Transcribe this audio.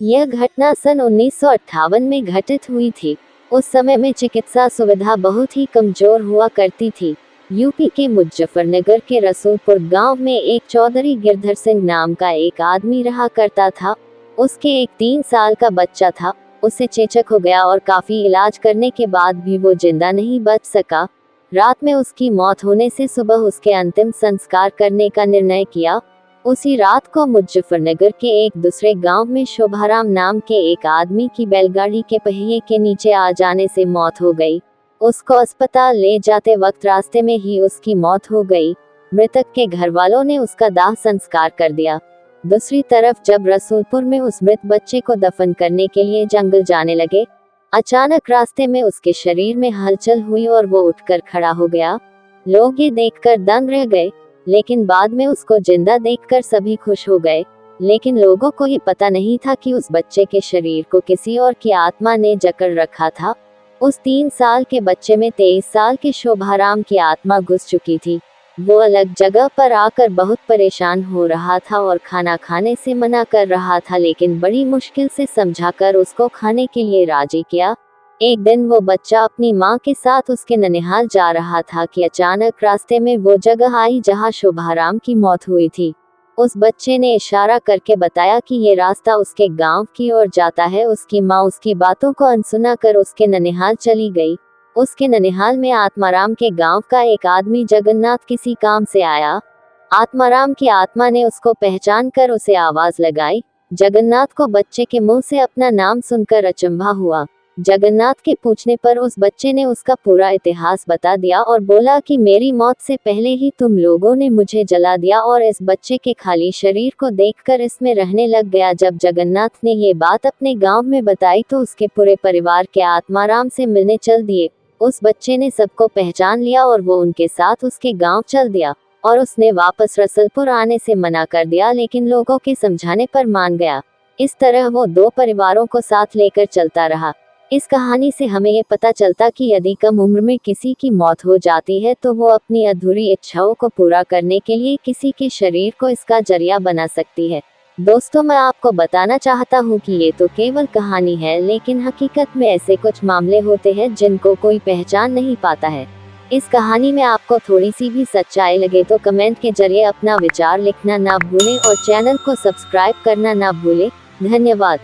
यह घटना सन 1958 में घटित हुई थी। उस समय में चिकित्सा सुविधा बहुत ही कमजोर हुआ करती थी। यूपी के मुजफ्फरनगर के रसूलपुर गांव में एक चौधरी गिरधर सिंह नाम का एक आदमी रहा करता था। उसके एक 3 साल का बच्चा था। उसे चेचक हो गया और काफी इलाज करने के बाद भी वो जिंदा नहीं बच सका। रात में उसकी मौत होने से सुबह उसके अंतिम संस्कार करने का निर्णय किया। उसी रात को मुजफ्फरनगर के एक दूसरे गांव में शोभाराम नाम के एक आदमी की बैलगाड़ी के पहिए के नीचे आ जाने से मौत हो गई। उसको अस्पताल ले जाते वक्त रास्ते में ही उसकी मौत हो गई। मृतक के घर वालों ने उसका दाह संस्कार कर दिया। दूसरी तरफ जब रसूलपुर में उस मृत बच्चे को दफन करने के लिए जंगल जाने लगे, अचानक रास्ते में उसके शरीर में हलचल हुई और वो उठकर खड़ा हो गया। लोग ये देखकर दंग रह गए, लेकिन बाद में उसको जिंदा देखकर सभी खुश हो गए। लेकिन लोगों को ये पता नहीं था कि उस बच्चे के शरीर को किसी और की आत्मा ने जकड़ रखा था। उस 3 साल के बच्चे में 23 साल के शोभाराम की आत्मा घुस चुकी थी। वो अलग जगह पर आकर बहुत परेशान हो रहा था और खाना खाने से मना कर रहा था, लेकिन बड़ी मुश्किल से समझाकर उसको खाने के लिए राजी किया। एक दिन वो बच्चा अपनी माँ के साथ उसके ननिहाल जा रहा था कि अचानक रास्ते में वो जगह आई जहाँ शोभाराम की मौत हुई थी। उस बच्चे ने इशारा करके बताया कि ये रास्ता उसके गांव की ओर जाता है। उसकी माँ उसकी बातों को अनसुना कर उसके ननिहाल चली गई। उसके ननिहाल में आत्माराम के गांव का एक आदमी जगन्नाथ किसी काम से आया। आत्माराम की आत्मा ने उसको पहचान कर उसे आवाज लगाई। जगन्नाथ को बच्चे के मुंह से अपना नाम सुनकर अचंभा हुआ। जगन्नाथ के पूछने पर उस बच्चे ने उसका पूरा इतिहास बता दिया और बोला कि मेरी मौत से पहले ही तुम लोगों ने मुझे जला दिया और इस बच्चे के खाली शरीर को देखकर इसमें रहने लग गया। जब जगन्नाथ ने ये बात अपने गांव में बताई तो उसके पूरे परिवार के आत्माराम से मिलने चल दिए। उस बच्चे ने सबको पहचान लिया और वो उनके साथ उसके गाँव चल दिया और उसने वापस रसूलपुर आने से मना कर दिया, लेकिन लोगों के समझाने पर मान गया। इस तरह वो 2 परिवारों को साथ लेकर चलता रहा। इस कहानी से हमें ये पता चलता कि यदि कम उम्र में किसी की मौत हो जाती है तो वो अपनी अधूरी इच्छाओं को पूरा करने के लिए किसी के शरीर को इसका जरिया बना सकती है। दोस्तों, मैं आपको बताना चाहता हूँ कि ये तो केवल कहानी है, लेकिन हकीकत में ऐसे कुछ मामले होते हैं जिनको कोई पहचान नहीं पाता है। इस कहानी में आपको थोड़ी सी भी सच्चाई लगे तो कमेंट के जरिए अपना विचार लिखना ना भूलें और चैनल को सब्सक्राइब करना ना भूलें। धन्यवाद।